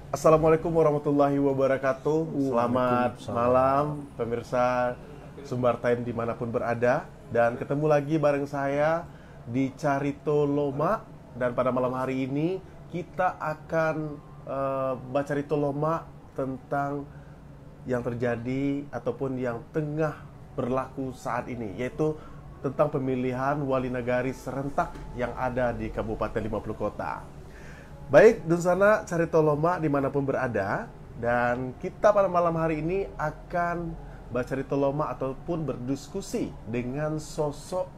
Assalamualaikum warahmatullahi wabarakatuh. Selamat malam pemirsa Sumbar Time dimanapun berada. Dan ketemu lagi bareng saya di Carito Loma. Dan pada malam hari ini kita akan bercarito loma tentang yang terjadi ataupun yang tengah berlaku saat ini, yaitu tentang pemilihan wali nagari serentak yang ada di Kabupaten 50 Kota. Baik, Dunsana Carito Loma dimanapun berada, dan kita pada malam hari ini akan bercarito loma ataupun berdiskusi dengan sosok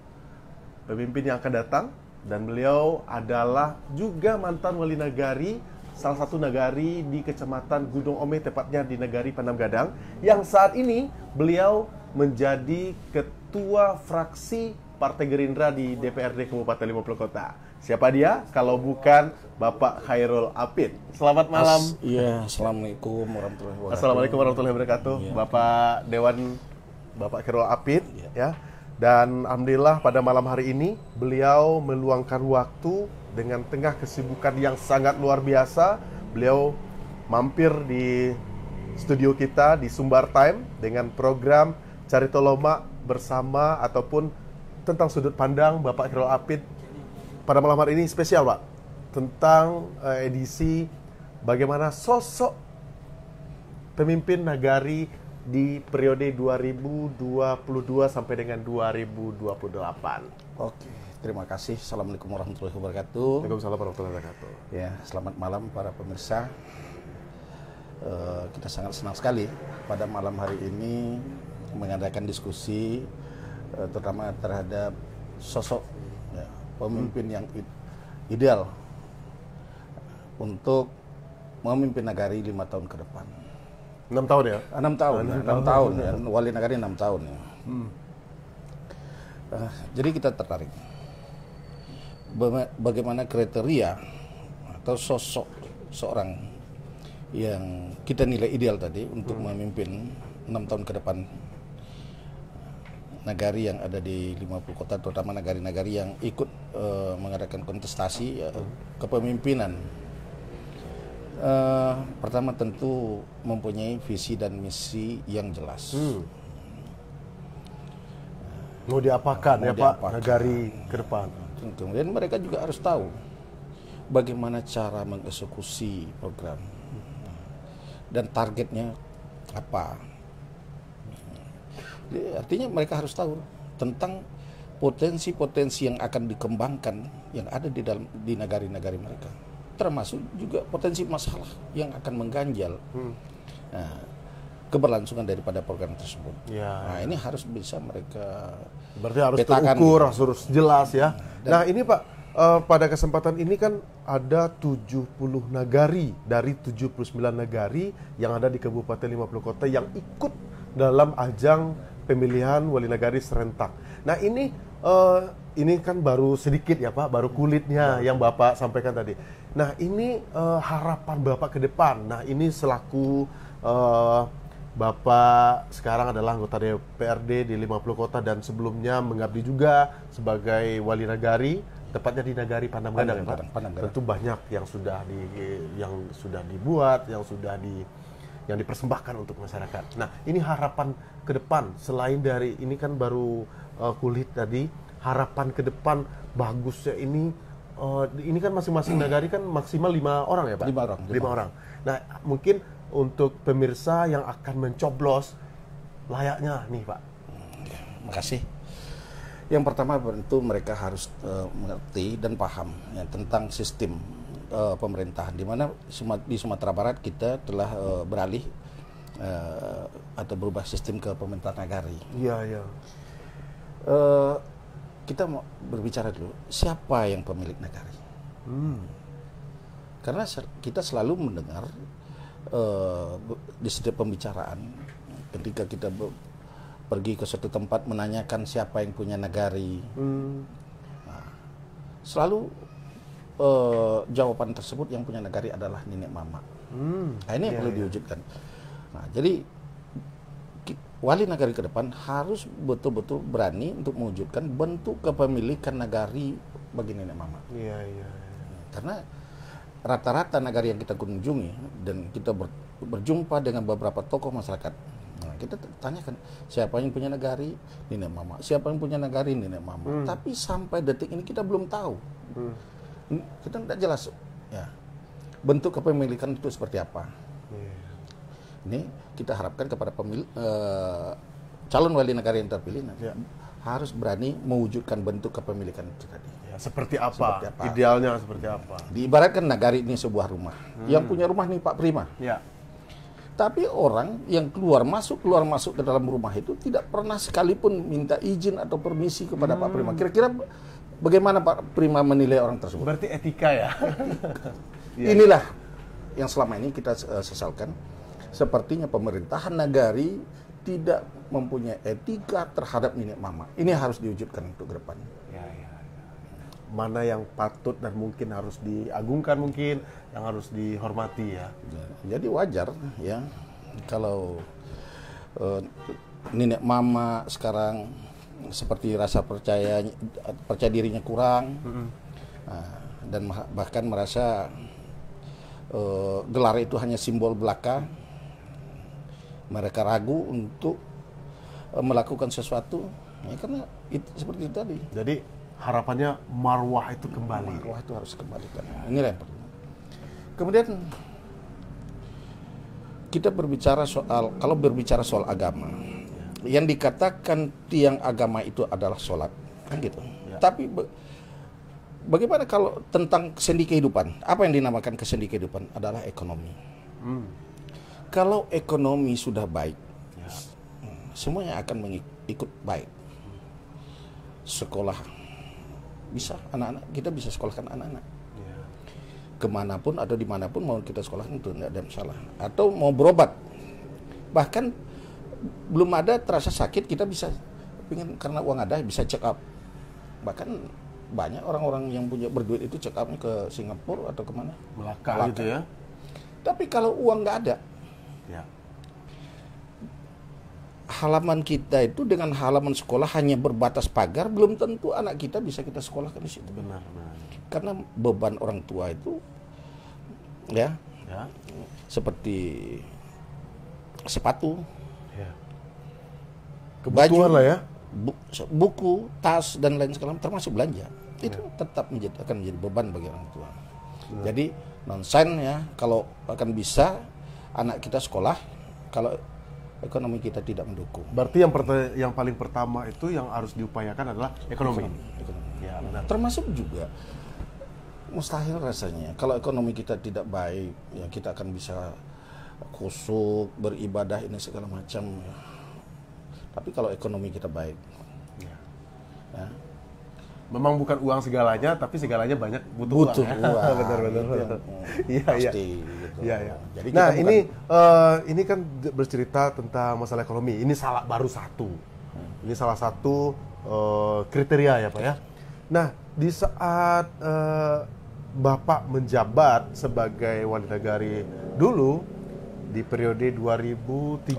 pemimpin yang akan datang, dan beliau adalah juga mantan wali nagari salah satu nagari di Kecamatan Gunung Omeh, tepatnya di Nagari Pandam Gadang, yang saat ini beliau menjadi ketua fraksi Partai Gerindra di DPRD Kabupaten 50 Kota. Siapa dia? Kalau bukan Bapak Khairul Apid. Selamat malam. Assalamualaikum warahmatullahi wabarakatuh. Assalamualaikum warahmatullahi wabarakatuh. Bapak Dewan, Bapak Khairul Apid, ya. Dan alhamdulillah pada malam hari ini beliau meluangkan waktu dengan tengah kesibukan yang sangat luar biasa. Beliau mampir di studio kita di Sumbar Time dengan program Carito Loma bersama ataupun tentang sudut pandang Bapak Khairul Apid. Pada malam hari ini spesial, Pak, tentang edisi bagaimana sosok pemimpin nagari di periode 2022 sampai dengan 2028. Oke, terima kasih. Assalamualaikum warahmatullahi wabarakatuh. Waalaikumsalam warahmatullahi wabarakatuh. Ya, selamat malam para pemirsa. Kita sangat senang sekali pada malam hari ini mengadakan diskusi terutama terhadap sosok pemimpin yang ideal untuk memimpin nagari 5 tahun ke depan. 6 tahun ya? 6 tahun, 6 tahun ya. Wali nagari 6 tahun ya. Jadi kita tertarik bagaimana kriteria atau sosok seorang yang kita nilai ideal tadi untuk memimpin 6 tahun ke depan nagari yang ada di 50 kota, terutama nagari-nagari yang ikut mengadakan kontestasi kepemimpinan. Pertama tentu mempunyai visi dan misi yang jelas. Mau diapakan ya Pak nagari ke depan? Kemudian mereka juga harus tahu bagaimana cara mengeksekusi program dan targetnya apa. Artinya mereka harus tahu tentang potensi-potensi yang akan dikembangkan yang ada di nagari-nagari mereka, termasuk juga potensi masalah yang akan mengganjal keberlangsungan daripada program tersebut. Nah, ini harus bisa mereka berarti harus petakan, terukur, harus jelas ya. Nah ini Pak, pada kesempatan ini kan ada 70 nagari dari 79 nagari yang ada di Kabupaten 50 Kota yang ikut dalam ajang pemilihan wali nagari serentak. Nah ini kan baru sedikit ya Pak, baru kulitnya yang Bapak sampaikan tadi. Nah ini harapan Bapak ke depan. Nah ini selaku Bapak sekarang adalah anggota DPRD di 50 Kota dan sebelumnya mengabdi juga sebagai wali nagari, tepatnya di Nagari Pandam Gadang ya Pak. Tentu banyak yang sudah dibuat, yang dipersembahkan untuk masyarakat. Nah, ini harapan ke depan selain dari ini kan baru kulit tadi, harapan ke depan bagusnya ini kan masing-masing nagari kan maksimal 5 orang ya Pak? 5 orang. Nah, mungkin untuk pemirsa yang akan mencoblos layaknya nih Pak. Makasih. Yang pertama tentu mereka harus mengerti dan paham ya, tentang sistem pemerintahan, di mana di Sumatera Barat kita telah beralih atau berubah sistem ke pemerintahan nagari. Iya. Kita mau berbicara dulu siapa yang pemilik nagari. Karena kita selalu mendengar di setiap pembicaraan ketika kita pergi ke suatu tempat menanyakan siapa yang punya nagari, selalu jawaban tersebut yang punya nagari adalah nenek mama. Nah, ini yang perlu diwujudkan. Nah, jadi wali nagari ke depan harus betul-betul berani untuk mewujudkan bentuk kepemilikan nagari bagi nenek mama. Iya. Karena rata-rata negara yang kita kunjungi dan kita berjumpa dengan beberapa tokoh masyarakat. Nah, kita tanyakan siapa yang punya nagari, nenek mama. Siapa yang punya nagari, nenek mama. Tapi sampai detik ini kita belum tahu. Kita tidak jelas ya bentuk kepemilikan itu seperti apa. Ini kita harapkan kepada calon wali negara yang terpilih harus berani mewujudkan bentuk kepemilikan itu tadi. Ya, seperti apa? Idealnya seperti apa? Diibaratkan nagari ini sebuah rumah. Yang punya rumah nih Pak Prima. Ya. Tapi orang yang keluar masuk ke dalam rumah itu tidak pernah sekalipun minta izin atau permisi kepada Pak Prima. Kira-kira bagaimana Pak Prima menilai orang tersebut? Berarti etika ya? Inilah yang selama ini kita sesalkan. Sepertinya pemerintahan nagari tidak mempunyai etika terhadap nenek mama. Ini harus diwujudkan untuk ke depan. Mana yang patut dan mungkin harus diagungkan, mungkin yang harus dihormati ya. Jadi wajar ya kalau nenek mama sekarang seperti rasa percaya dirinya kurang dan bahkan merasa gelar itu hanya simbol belaka. Mereka ragu untuk melakukan sesuatu ya, karena itu seperti itu tadi. Jadi harapannya marwah itu kembali. Marwah itu harus kembalikan. Inilah yang pertama. Kemudian kita berbicara kalau berbicara soal agama, yang dikatakan tiang agama itu adalah sholat, kan gitu. Ya. Tapi bagaimana kalau tentang sendi kehidupan? Apa yang dinamakan kesendi kehidupan adalah ekonomi. Kalau ekonomi sudah baik, semuanya akan ikut baik. Sekolah bisa, anak-anak kita bisa sekolahkan anak-anak kemanapun atau dimanapun mau kita sekolahkan itu tidak ada masalah. Atau mau berobat, bahkan belum ada terasa sakit kita bisa pengen karena uang ada bisa check up. Bahkan banyak orang-orang yang punya berduit itu check upnya ke Singapura atau kemana Melaka gitu ya. Tapi kalau uang nggak ada halaman kita itu dengan halaman sekolah hanya berbatas pagar, belum tentu anak kita bisa kita sekolahkan di situ. Benar. Karena beban orang tua itu ya. Seperti sepatu, kebutuhan baju, lah ya, buku, tas dan lain segala termasuk belanja. Itu tetap akan menjadi beban bagi orang tua. Jadi nonsen ya kalau akan bisa anak kita sekolah kalau ekonomi kita tidak mendukung. Berarti yang paling pertama itu yang harus diupayakan adalah ekonomi. Ya, benar. Termasuk juga mustahil rasanya kalau ekonomi kita tidak baik, ya kita akan bisa khusyuk, beribadah ini segala macam. Tapi kalau ekonomi kita baik, ya. Memang bukan uang segalanya, tapi segalanya banyak butuh uang. Benar-benar. Iya. Iya. Jadi nah ini kan bercerita tentang masalah ekonomi. Ini baru satu. Ini salah satu kriteria ya Pak ya. Nah di saat Bapak menjabat sebagai wali negari dulu di periode 2013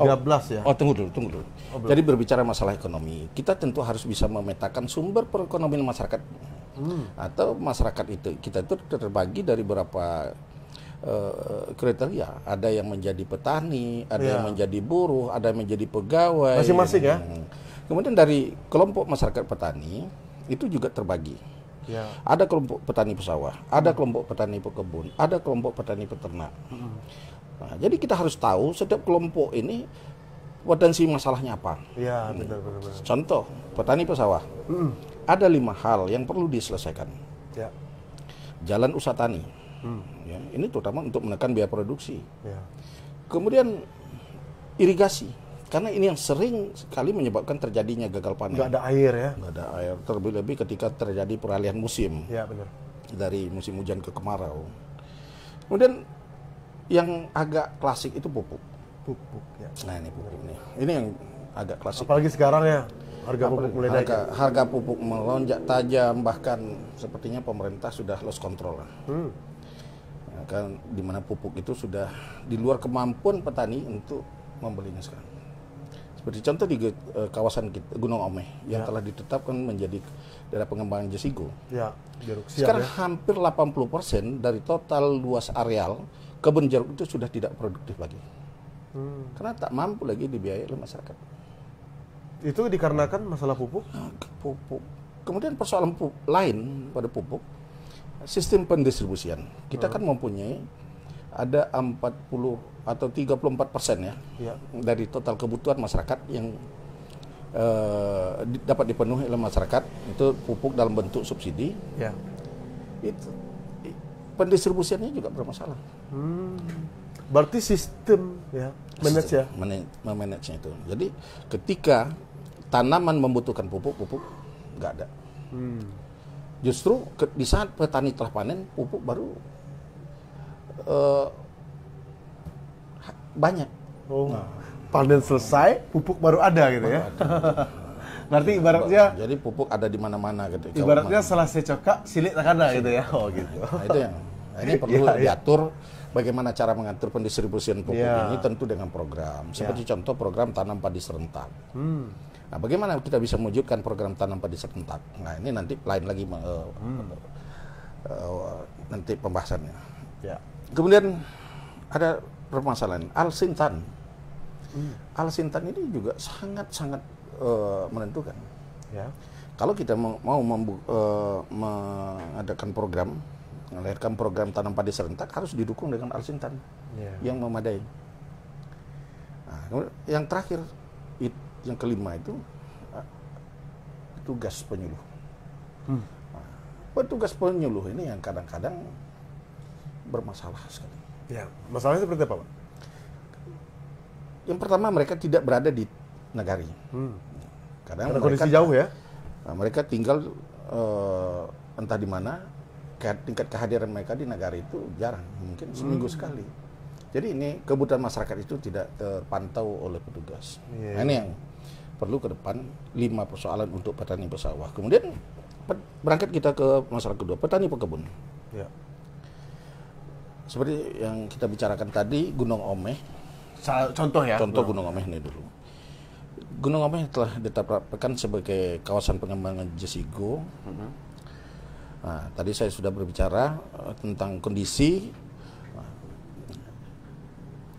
ya. Tunggu dulu. Jadi berbicara masalah ekonomi, kita tentu harus bisa memetakan sumber perekonomian masyarakat. Atau masyarakat itu kita itu terbagi dari beberapa kriteria. Ada yang menjadi petani, ada yang menjadi buruh, ada yang menjadi pegawai. Masing-masing ya. Kemudian dari kelompok masyarakat petani itu juga terbagi. Ada kelompok petani pesawah, ada kelompok petani pekebun, ada kelompok petani peternak. Nah, jadi kita harus tahu setiap kelompok ini potensi masalahnya apa. Iya, benar. Contoh, petani pesawah. Ada 5 hal yang perlu diselesaikan. Jalan usaha tani. Ya, ini terutama untuk menekan biaya produksi. Kemudian irigasi. Karena ini yang sering sekali menyebabkan terjadinya gagal panen. Nggak ada air ya? Nggak ada air. Terlebih-lebih ketika terjadi peralihan musim. Ya, benar. Dari musim hujan ke kemarau. Kemudian yang agak klasik itu pupuk. Ya. Nah ini pupuk nih. Ini yang agak klasik. Apalagi sekarang ya harga pupuk mulai naik. Harga pupuk melonjak tajam, bahkan sepertinya pemerintah sudah lost control. Ya, kan dimana pupuk itu sudah di luar kemampuan petani untuk membelinya sekarang. Seperti contoh di kawasan Gunung Omeh yang telah ditetapkan menjadi daerah pengembangan Jesigo. Ya, jeruk siap Sekarang ya. hampir 80% dari total luas areal kebun jeruk itu sudah tidak produktif lagi. Karena tak mampu lagi dibiayai oleh masyarakat. Itu dikarenakan masalah pupuk. Pupuk. Kemudian persoalan lain pada pupuk, sistem pendistribusian. Kita kan mempunyai ada 40 atau 34% ya, dari total kebutuhan masyarakat yang dapat dipenuhi oleh masyarakat itu pupuk dalam bentuk subsidi. Ya. Itu pendistribusiannya juga bermasalah. Berarti sistem ya, manage ya. Memanage itu. Jadi ketika tanaman membutuhkan pupuk nggak ada. Justru di saat petani telah panen, pupuk baru banyak. Panen selesai, pupuk baru ada gitu ya. Berarti ibaratnya jadi pupuk ada di mana-mana gitu. Ibaratnya selesai cokak, silik tak ada gitu ya. Oh gitu. Nah, itu yang ini perlu diatur bagaimana cara mengatur pendistribusian pupuk ini tentu dengan program. Seperti contoh program tanam padi serentak. Nah, bagaimana kita bisa mewujudkan program tanam padi serentak? Nah, ini nanti lain lagi nanti pembahasannya. Ya. Kemudian ada permasalahan Al-Sintan. Al-Sintan ini juga sangat-sangat menentukan. Ya. Kalau kita mau mengadakan program, melahirkan program tanam padi serentak harus didukung dengan Al-Sintan yang memadai. Nah, kemudian yang terakhir, yang kelima itu petugas penyuluh. Petugas penyuluh ini yang kadang-kadang bermasalah sekali. Ya, masalahnya seperti apa, Pak? Yang pertama, mereka tidak berada di nagari. Karena kondisi jauh ya. Mereka tinggal entah di mana, tingkat kehadiran mereka di nagari itu jarang, mungkin seminggu sekali. Jadi ini kebutuhan masyarakat itu tidak terpantau oleh petugas. Nah, ini yang perlu ke depan 5 persoalan untuk petani bersawah. Kemudian berangkat kita ke masalah kedua, petani pekebun. Ya. Seperti yang kita bicarakan tadi, Gunung Omeh. Contoh ya. Contoh Gunung Omeh ini dulu. Gunung Omeh telah ditetapkan sebagai kawasan pengembangan Jesigo. Nah, tadi saya sudah berbicara tentang kondisi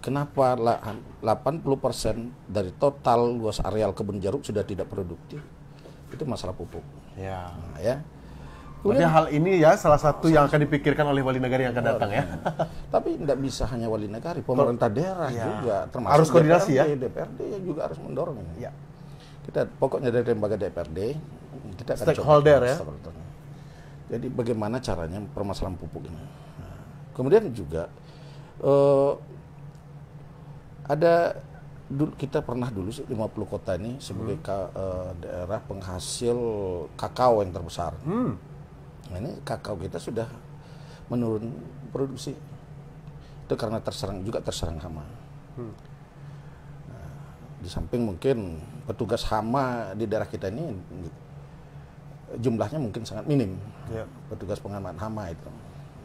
kenapa 80% dari total luas areal kebun jeruk sudah tidak produktif. Itu masalah pupuk. Ya. Nah, ya. Kemudian hal ini ya salah satu yang akan dipikirkan oleh wali negara yang akan datang ya. Tapi tidak bisa hanya wali negara, pemerintah daerah juga termasuk harus koordinasi DPRD, DPRD juga harus mendorong ini. Ya. Kita pokoknya dari lembaga DPRD kita akan stakeholder ya. Jadi bagaimana caranya permasalahan pupuk ini. Nah, kemudian juga ada kita pernah dulu 50 kota ini sebagai daerah penghasil kakao yang terbesar. Nah, ini kakao kita sudah menurun produksi. Itu karena terserang hama. Nah, di samping mungkin petugas hama di daerah kita ini jumlahnya mungkin sangat minim. Ya. Petugas pengaman hama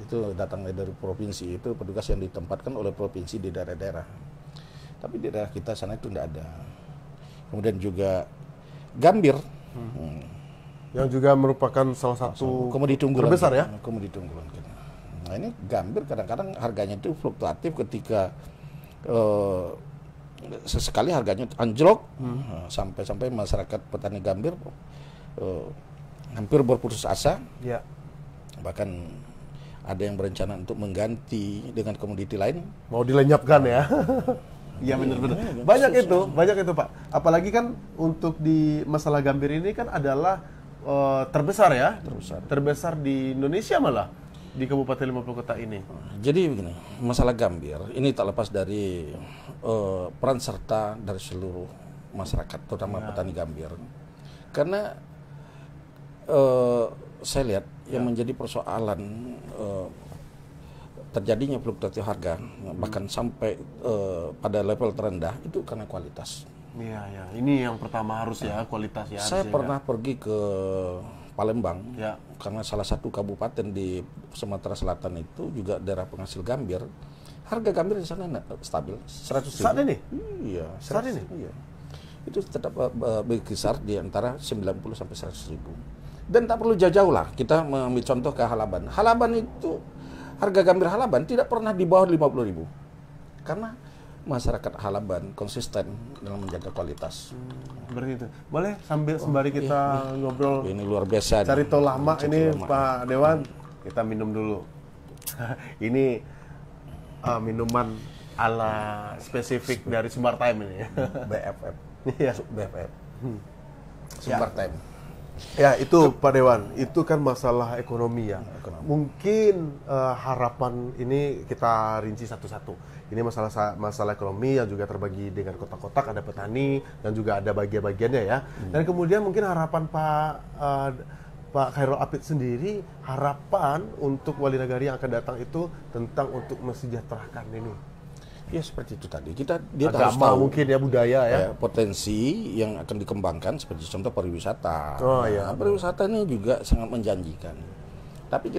itu datang dari provinsi, itu petugas yang ditempatkan oleh provinsi di daerah-daerah. Tapi di daerah kita sana itu tidak ada. Kemudian juga gambir. Yang juga merupakan salah satu komoditi unggulan terbesar ya. Komoditi unggulan kita. Nah, ini gambir kadang-kadang harganya itu fluktuatif ketika sesekali harganya anjlok sampai masyarakat petani gambir hampir berputus asa. Ya. Bahkan ada yang berencana untuk mengganti dengan komoditi lain. Mau dilenyapkan ya. Iya benar-benar. Banyak itu Pak. Apalagi kan untuk di masalah gambir ini kan adalah terbesar ya. Terbesar di Indonesia malah di Kabupaten 50 Kota ini. Jadi begini, masalah gambir ini tak lepas dari peran serta dari seluruh masyarakat, terutama petani gambir. Karena saya lihat yang menjadi persoalan terjadinya fluktuatif harga bahkan sampai pada level terendah itu karena kualitas. Iya ya, ini yang pertama harus ya kualitas ya. Saya pernah pergi ke Palembang ya. Karena salah satu kabupaten di Sumatera Selatan itu juga daerah penghasil gambir. Harga gambir di sana stabil 100.000. Saat ini? Iya, saat ini. Iya. itu tetap berkisar di antara 90 sampai 100 ribu. Dan tak perlu jauh-jauh lah, kita mengambil contoh ke Halaban. Halaban itu, harga gambir Halaban tidak pernah di bawah 50 ribu. Karena masyarakat Halaban konsisten dalam menjaga kualitas. Berarti itu. Boleh sambil sembari kita ngobrol. Ini luar biasa. Carito lama ini lama. Pak Dewan, kita minum dulu. Ini minuman ala spesifik dari Sumbar Time ini. BFF. Iya. BFF. Sumbar Time. Ya itu Pak Dewan, itu kan masalah ekonomi ya. Mungkin harapan ini kita rinci satu-satu. Ini masalah ekonomi yang juga terbagi dengan kotak-kotak, ada petani dan juga ada bagian-bagiannya ya. Dan kemudian mungkin harapan Pak Khairul Apid sendiri, harapan untuk wali nagari yang akan datang itu tentang untuk mensejahterakan ini. Ya seperti itu tadi. Dia harus tahu mungkin ya budaya ya. Potensi yang akan dikembangkan seperti contoh pariwisata. Oh iya. Pariwisata ini juga sangat menjanjikan. Tapi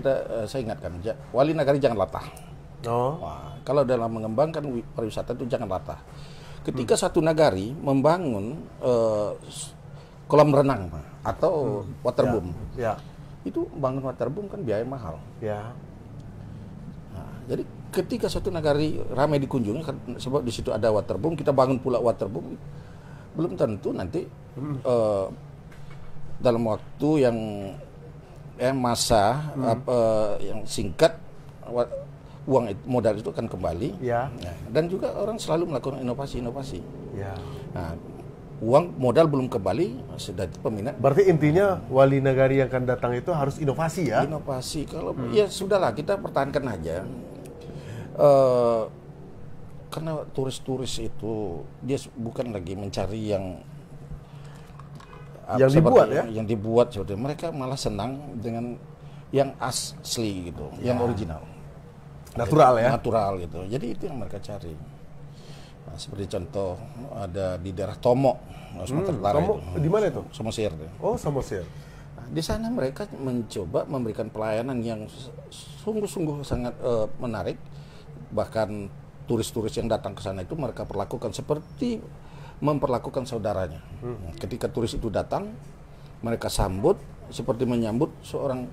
saya ingatkan, wali nagari jangan latah. Oh. Wah, kalau dalam mengembangkan pariwisata itu jangan latah. Ketika satu nagari membangun kolam renang atau waterboom, itu bangun waterboom kan biaya mahal. Ya. Nah, jadi ketika suatu nagari ramai dikunjungi, sebab di situ ada waterboom, kita bangun pula waterboom, belum tentu nanti dalam waktu yang masa yang singkat uang modal itu akan kembali. Ya. Dan juga orang selalu melakukan inovasi-inovasi. Ya. Nah, uang modal belum kembali, sudah peminat. Berarti intinya wali nagari yang akan datang itu harus inovasi ya? Inovasi. Kalau ya sudahlah, kita pertahankan aja. Karena turis-turis itu dia bukan lagi mencari yang dibuat ya? Yang dibuat seperti mereka malah senang dengan yang asli gitu, yang original. Natural ya? Natural gitu. Jadi itu yang mereka cari. Nah, seperti contoh ada di daerah Tomo, Sumatera Utara. Tomo di mana itu? Samosir. Oh, Samosir. Nah, di sana mereka mencoba memberikan pelayanan yang sungguh-sungguh sangat menarik. Bahkan turis-turis yang datang ke sana itu mereka perlakukan seperti memperlakukan saudaranya. Ketika turis itu datang, mereka sambut seperti menyambut seorang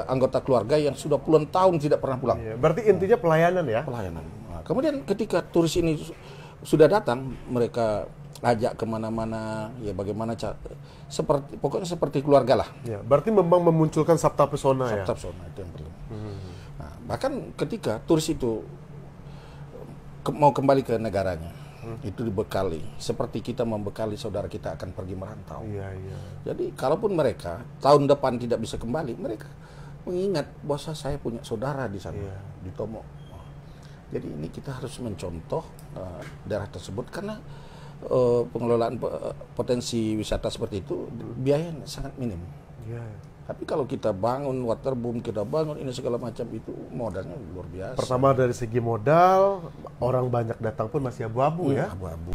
anggota keluarga yang sudah puluhan tahun tidak pernah pulang. Iya, berarti intinya pelayanan ya? Pelayanan. Nah, kemudian ketika turis ini sudah datang, mereka ajak kemana-mana, ya bagaimana pokoknya seperti keluarga lah. Ya, berarti memang memunculkan sabta pesona ya? Sabta pesona itu yang perlu. Nah, bahkan ketika turis itu mau kembali ke negaranya, itu dibekali seperti kita membekali saudara kita akan pergi merantau. Iya. Jadi kalaupun mereka tahun depan tidak bisa kembali, mereka mengingat bahwa saya punya saudara di sana, di Tomo. Jadi ini kita harus mencontoh daerah tersebut karena pengelolaan potensi wisata seperti itu biayanya sangat minim. Iya. Tapi kalau kita bangun waterboom, kita bangun ini segala macam, itu modalnya luar biasa. Pertama dari segi modal, orang banyak datang pun masih abu-abu ya? Abu-abu.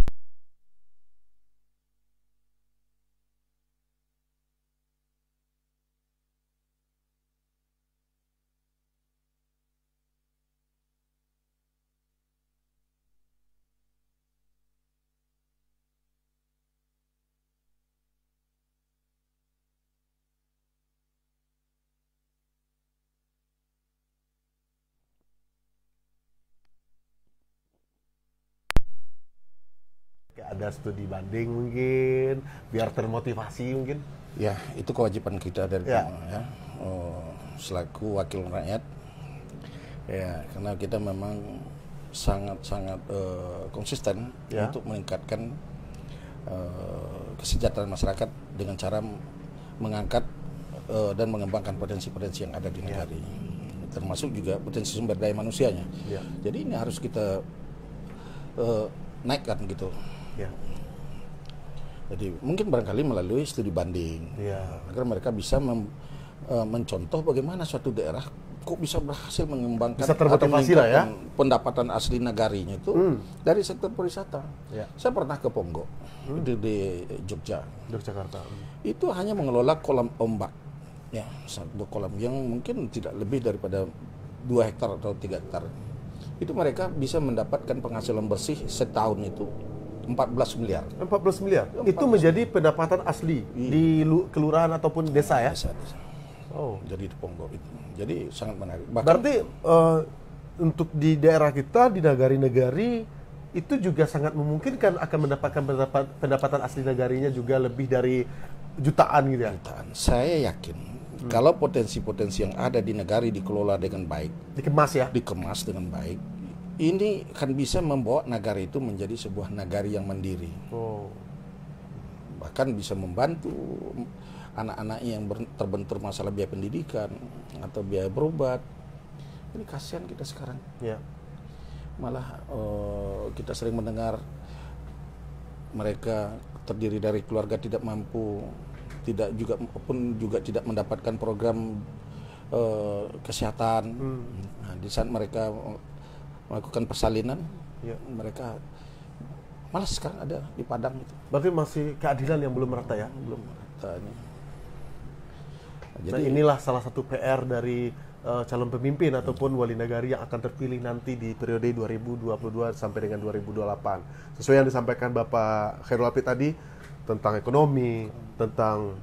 Ada studi banding mungkin, biar termotivasi mungkin. Ya, itu kewajiban kita dari selaku wakil rakyat. Ya, karena kita memang sangat-sangat konsisten untuk meningkatkan kesejahteraan masyarakat dengan cara mengangkat dan mengembangkan potensi-potensi yang ada di negara ini. Termasuk juga potensi sumber daya manusianya. Jadi ini harus kita naikkan gitu. Jadi mungkin barangkali melalui studi banding, agar mereka bisa mencontoh bagaimana suatu daerah kok bisa berhasil mengembangkan atau meningkatkan pendapatan asli nagarinya itu dari sektor pariwisata. Saya pernah ke Ponggok, di Yogyakarta. Itu hanya mengelola kolam ombak, satu kolam yang mungkin tidak lebih daripada 2 hektar atau 3 hektar. Itu mereka bisa mendapatkan penghasilan bersih setahun itu 14 miliar. 14 miliar. Itu menjadi pendapatan asli di kelurahan ataupun desa ya? Desa. Oh, Jadi di Ponggok itu. Jadi sangat menarik. Bahkan berarti untuk di daerah kita, di nagari-nagari itu juga sangat memungkinkan akan mendapatkan pendapatan asli nagarinya juga lebih dari jutaan gitu ya? jutaan. Saya yakin kalau potensi-potensi yang ada di negari dikelola dengan baik, Dikemas ya? dikemas dengan baik, ini akan bisa membawa nagari itu menjadi sebuah nagari yang mandiri. Oh, Bahkan bisa membantu anak-anaknya yang terbentur masalah biaya pendidikan atau biaya berobat. Ini kasihan kita sekarang. ya. Malah kita sering mendengar mereka terdiri dari keluarga tidak mampu, tidak juga tidak mendapatkan program kesehatan. Nah, di saat mereka melakukan persalinan, Ya. mereka malah sekarang ada di Padang itu. Berarti masih keadilan yang belum merata ya? Belum merata ini. Nah, inilah salah satu PR dari calon pemimpin ataupun wali negari yang akan terpilih nanti di periode 2022 sampai dengan 2028. Sesuai yang disampaikan Bapak Khairul Apid tadi tentang ekonomi, tentang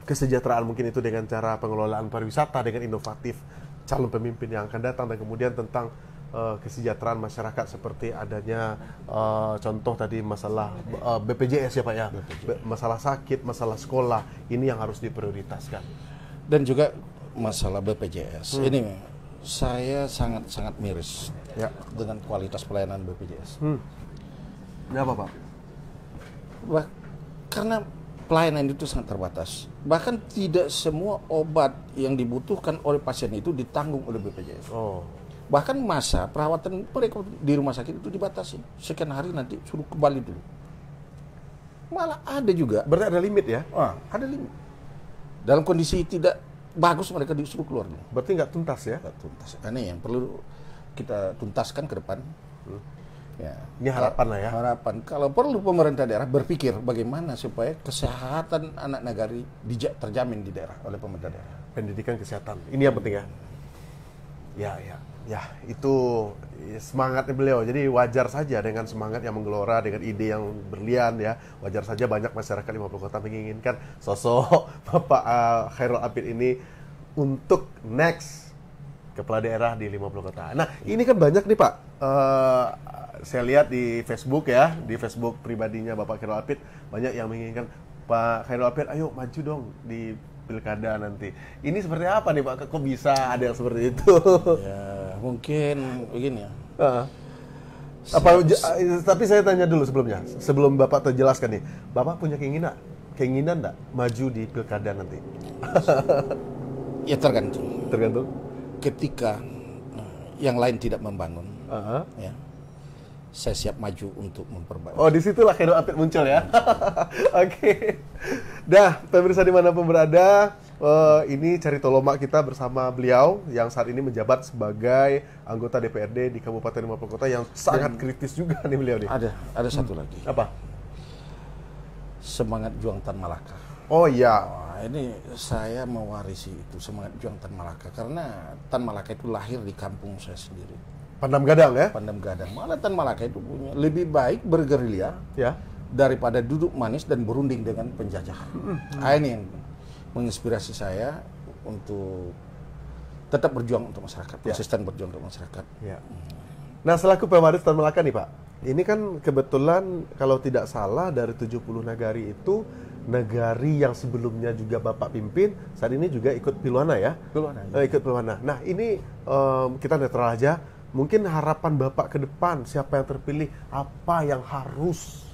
kesejahteraan mungkin itu dengan cara pengelolaan pariwisata dengan inovatif calon pemimpin yang akan datang, dan kemudian tentang kesejahteraan masyarakat seperti adanya contoh tadi masalah BPJS ya Pak ya, masalah sakit, masalah sekolah, ini yang harus diprioritaskan. Dan juga masalah BPJS. Ini saya sangat miris Ya. dengan kualitas pelayanan BPJS. Ini apa Pak? Karena pelayanan itu sangat terbatas. Bahkan tidak semua obat yang dibutuhkan oleh pasien itu ditanggung oleh BPJS. Oh. Bahkan masa perawatan mereka di rumah sakit itu dibatasi. Sekian hari nanti suruh kembali dulu. Malah ada juga. Berarti ada limit ya? Ada limit. Dalam kondisi tidak bagus mereka disuruh keluar dulu. Berarti nggak tuntas ya? Nggak tuntas. Ini yang perlu kita tuntaskan ke depan. Ya. Ini harapan lah ya. Harapan. Kalau perlu pemerintah daerah berpikir bagaimana supaya kesehatan anak nagari terjamin di daerah oleh pemerintah daerah. Pendidikan kesehatan. Ini yang penting ya. Ya, itu semangatnya beliau. Jadi wajar saja dengan semangat yang menggelora, dengan ide yang berlian ya. Wajar saja banyak masyarakat 50 kota menginginkan sosok Bapak Khairul Apid ini untuk next kepala daerah di 50 kota. Nah, ini kan banyak nih Pak. Saya lihat di Facebook ya, di Facebook pribadinya Bapak Khairul Apid, banyak yang menginginkan Pak Khairul Apid, ayo maju dong di pilkada nanti. Ini seperti apa nih Pak? Kok bisa ada yang seperti itu? Ya, mungkin begini ya. Tapi saya tanya dulu sebelumnya, sebelum Bapak terjelaskan nih, Bapak punya keinginan enggak maju di pilkada nanti? Ya tergantung. Tergantung. Ketika yang lain tidak membangun, ya, saya siap maju untuk memperbaiki. Oh, disitulah Khairul Apid muncul ya. Oke. Dah, pemirsa dimanapun berada, ini Carito Lomak kita bersama beliau yang saat ini menjabat sebagai anggota DPRD di Kabupaten 50 Kota yang sangat kritis juga nih beliau nih. Ada satu lagi. Apa? Semangat juang Tan Malaka. Oh iya. Wah, ini saya mewarisi itu semangat juang Tan Malaka karena Tan Malaka itu lahir di kampung saya sendiri. Pandam Gadang ya? Pandam Gadang. Malah Tan Malaka itu punya lebih baik bergerilya Ya. daripada duduk manis dan berunding dengan penjajah. Ini yang menginspirasi saya untuk tetap berjuang untuk masyarakat, konsisten berjuang untuk masyarakat. Ya. Nah, selaku pewaris Tan Malaka nih Pak, ini kan kebetulan kalau tidak salah dari 70 nagari itu, nagari yang sebelumnya juga Bapak pimpin, saat ini juga ikut Pilwana ya? Pilwana. Ikut Pilwana. Nah, ini kita netral aja. Mungkin harapan Bapak ke depan, siapa yang terpilih, apa yang harus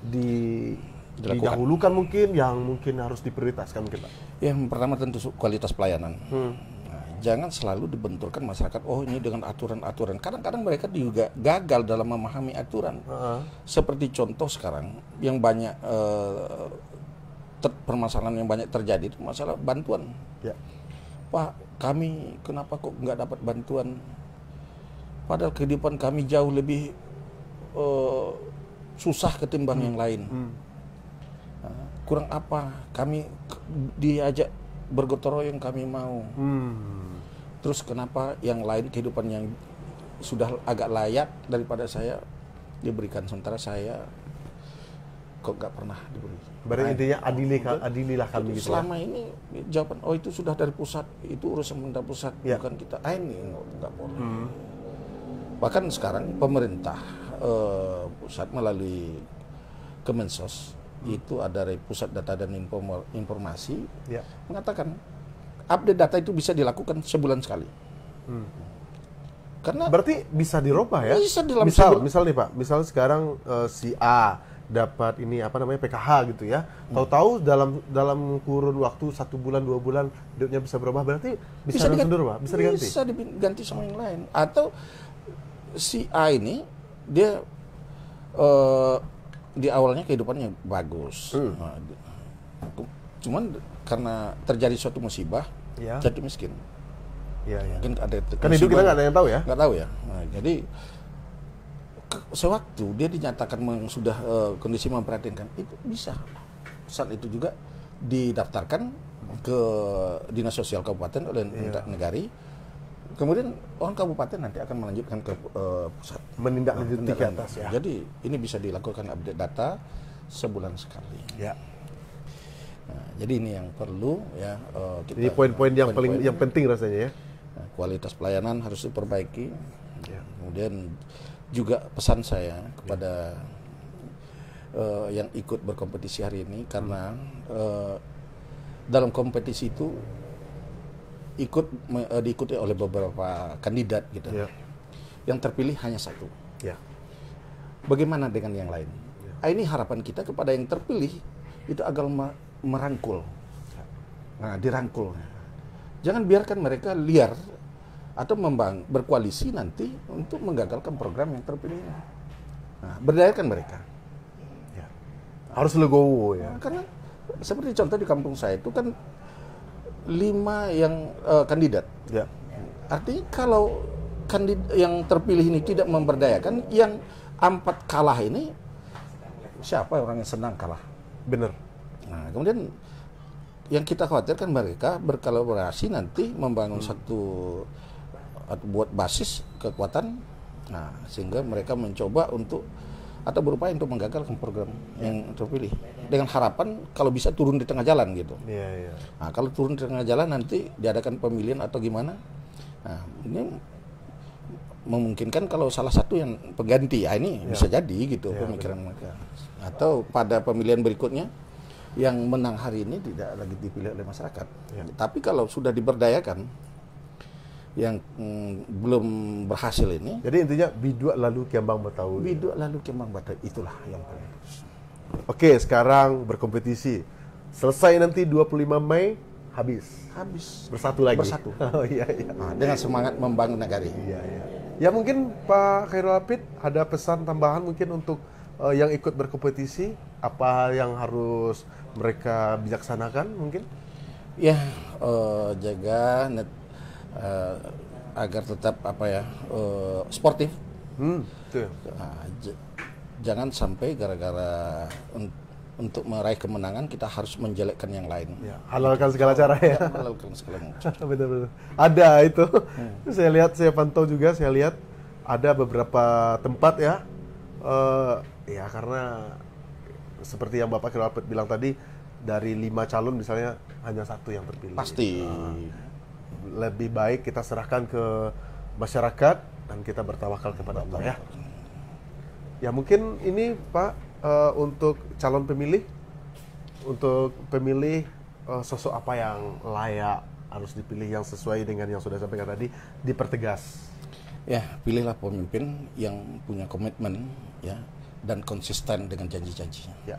didahulukan mungkin, yang mungkin harus diprioritaskan mungkin Pak? Yang pertama tentu kualitas pelayanan. Nah, jangan selalu dibenturkan masyarakat, oh ini dengan aturan-aturan. Kadang-kadang mereka juga gagal dalam memahami aturan. Seperti contoh sekarang, yang banyak permasalahan yang banyak terjadi itu masalah bantuan. Ya. Pak, kami kenapa kok nggak dapat bantuan? Padahal kehidupan kami jauh lebih susah ketimbang yang lain. Kurang apa? Kami diajak bergotong royong kami mau. Terus kenapa yang lain kehidupan yang sudah agak layak daripada saya diberikan, sementara saya kok nggak pernah diberi. Berarti intinya adililah kami gitu. Selama ini jawaban, oh itu sudah dari pusat, itu urusan pemerintah pusat, bukan kita. Ini nggak boleh. Bahkan sekarang pemerintah pusat melalui Kemensos itu ada dari pusat data dan informasi mengatakan update data itu bisa dilakukan sebulan sekali. Karena berarti bisa dirubah ya? Bisa dalam misal nih Pak, misal sekarang si A dapat ini apa namanya PKH gitu ya. Tahu-tahu dalam kurun waktu 1 bulan 2 bulan hidupnya bisa berubah, berarti bisa langsung dirubah, bisa diganti. Bisa diganti sama yang lain. Atau si A ini dia di awalnya kehidupannya bagus. Cuman karena terjadi suatu musibah jadi miskin. Mungkin ada kan itu kita nggak ada yang tahu ya. Nggak tahu ya. Nah, jadi sewaktu dia dinyatakan sudah kondisi memprihatinkan, itu bisa saat itu juga didaftarkan ke dinas sosial kabupaten oleh negari. Kemudian orang kabupaten nanti akan melanjutkan ke pusat menindaklanjuti ke atas ya. Jadi ini bisa dilakukan update data sebulan sekali. Nah, jadi ini yang perlu ya. Ini poin-poin yang penting rasanya ya. Nah, kualitas pelayanan harus diperbaiki. Kemudian juga pesan saya kepada yang ikut berkompetisi hari ini, karena dalam kompetisi itu diikuti oleh beberapa kandidat gitu. Yang terpilih hanya satu. Bagaimana dengan yang lain? Ini harapan kita kepada yang terpilih itu agar merangkul. Nah, dirangkul. Jangan biarkan mereka liar atau berkoalisi nanti untuk menggagalkan program yang terpilih. Nah, berdayakan mereka. Harus legowo ya. Karena seperti contoh di kampung saya itu kan 5 yang kandidat. Artinya kalau yang terpilih ini tidak memberdayakan, yang 4 kalah ini, siapa orang yang senang kalah? Benar. Nah, kemudian yang kita khawatirkan mereka berkolaborasi nanti membangun satu atau buat basis kekuatan, nah sehingga mereka mencoba untuk atau berupaya untuk menggagalkan program yang terpilih dengan harapan kalau bisa turun di tengah jalan gitu. Nah, kalau turun di tengah jalan nanti diadakan pemilihan atau gimana? Nah, ini memungkinkan kalau salah satu yang pengganti, ini bisa jadi gitu pemikiran mereka. Atau pada pemilihan berikutnya yang menang hari ini tidak lagi dipilih oleh masyarakat. Tapi kalau sudah diberdayakan yang belum berhasil ini. Jadi intinya biduak lalu kiambang batawi. Biduak lalu kiambang batawi, itulah yang paling. Oke, sekarang berkompetisi. Selesai nanti 25 Mei habis. Bersatu lagi. Oh iya. Nah, dengan semangat membangun negara. Ya mungkin Pak Khairul Apid ada pesan tambahan mungkin untuk yang ikut berkompetisi, apa yang harus mereka bijaksanakan mungkin? Ya, jaga agar tetap sportif. Nah, jangan sampai gara-gara untuk meraih kemenangan kita harus menjelekkan yang lain. Halalkan segala cara ya. Halalkan segala cara. Benar-benar. Ada itu. Saya pantau juga, saya lihat ada beberapa tempat ya. Karena seperti yang Bapak Khairul Apid bilang tadi, dari 5 calon misalnya hanya 1 yang terpilih. Pasti. Lebih baik kita serahkan ke masyarakat dan kita bertawakal kepada Allah ya. Ya mungkin ini Pak untuk calon pemilih, sosok apa yang layak harus dipilih yang sesuai dengan yang sudah sampaikan tadi, dipertegas. Ya, pilihlah pemimpin yang punya komitmen ya dan konsisten dengan janji-janjinya. Ya.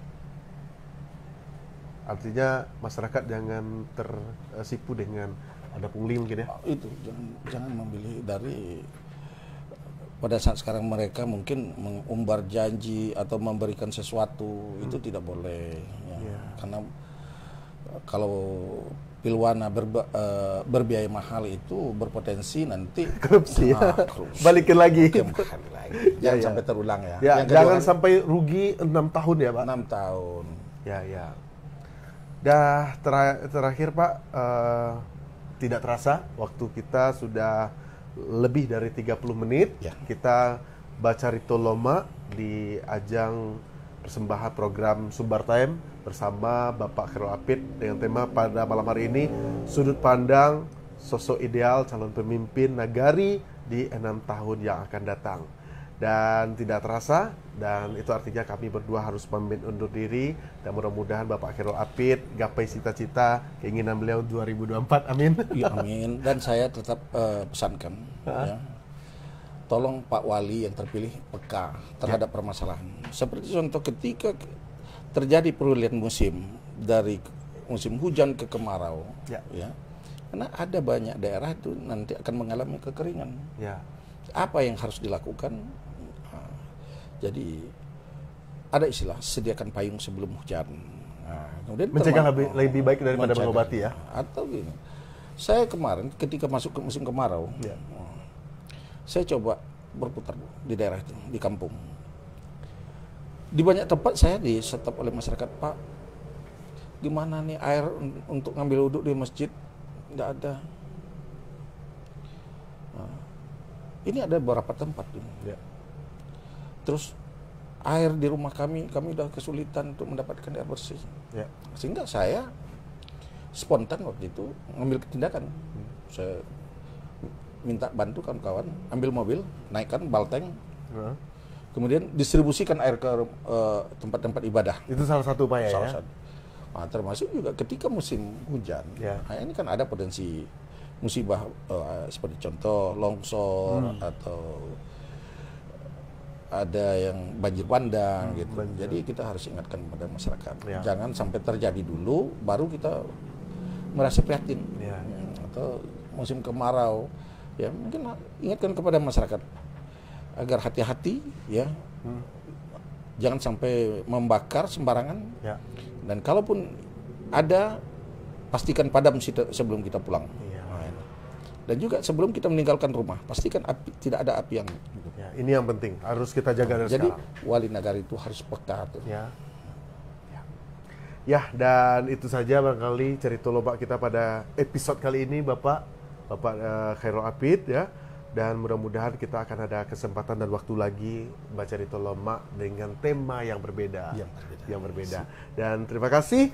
Artinya masyarakat jangan tersipu dengan ada pungli mungkin ya. Itu jangan memilih dari pada saat sekarang mereka mungkin mengumbar janji atau memberikan sesuatu itu tidak boleh ya. Karena kalau pilwana berbiaya mahal itu berpotensi nanti korupsi. Balikin lagi. Jangan sampai terulang ya. Jangan sampai rugi 6 tahun ya Pak. 6 tahun. Ya. Dah terakhir Pak, tidak terasa waktu kita sudah lebih dari 30 menit. Kita baca Rito Loma di ajang persembahan program Sumbar Time bersama Bapak Khairul Apid dengan tema pada malam hari ini, sudut pandang sosok ideal calon pemimpin nagari di 6 tahun yang akan datang. Dan tidak terasa, dan itu artinya kami berdua harus pamit undur diri, dan mudah-mudahan Bapak Khairul Apid gapai cita-cita keinginan beliau 2024, amin. Ya, amin. Dan saya tetap pesankan, ya, tolong Pak Wali yang terpilih peka terhadap permasalahan. Seperti contoh ketika terjadi peralihan musim dari musim hujan ke kemarau, ya, karena ada banyak daerah itu nanti akan mengalami kekeringan. Ya. Apa yang harus dilakukan? Jadi ada istilah sediakan payung sebelum hujan. Nah, kemudian mencegah lebih baik daripada mengobati, ya. Atau gini, saya kemarin ketika masuk ke musim kemarau, saya coba berputar di daerah itu, di kampung. Di banyak tempat saya di stop oleh masyarakat, Pak, gimana nih air untuk ngambil wudhu di masjid? Nggak ada. Nah, ini ada beberapa tempat ini. Ya. Terus air di rumah kami udah kesulitan untuk mendapatkan air bersih. Ya. Sehingga saya spontan waktu itu ngambil tindakan. Saya minta bantu kawan-kawan, ambil mobil, naikkan balteng, kemudian distribusikan air ke tempat-tempat ibadah. Itu salah satu upaya, salah ya. satu. Nah, termasuk juga ketika musim hujan. Nah, ini kan ada potensi musibah seperti contoh longsor atau ada yang banjir bandang gitu. Jadi kita harus ingatkan kepada masyarakat, jangan sampai terjadi dulu baru kita merasa prihatin. Atau musim kemarau, ya mungkin ingatkan kepada masyarakat agar hati-hati, ya. Jangan sampai membakar sembarangan. Dan kalaupun ada, pastikan padam sebelum kita pulang. Dan juga sebelum kita meninggalkan rumah, pastikan tidak ada api yang hidup. Ya, ini yang penting, harus kita jaga dari Jadi sekarang. wali negara itu harus peka tuh. Ya, dan itu saja barangkali cerita lobak kita pada episode kali ini, Bapak Khairul Apid, ya. Dan mudah-mudahan kita akan ada kesempatan dan waktu lagi baca cerita lobak dengan tema yang berbeda. Yang berbeda. Dan terima kasih.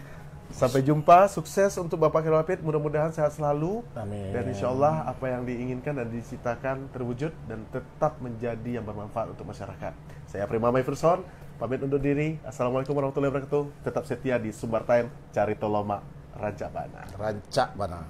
Sampai jumpa, sukses untuk Bapak Khairul Apid, mudah-mudahan sehat selalu. Amin. Dan insya Allah apa yang diinginkan dan diciptakan terwujud dan tetap menjadi yang bermanfaat untuk masyarakat. Saya Prima Mayfirson, pamit undur diri. Assalamualaikum warahmatullahi wabarakatuh. Tetap setia di Sumbar Time, Carito Loma, Rancak Bana.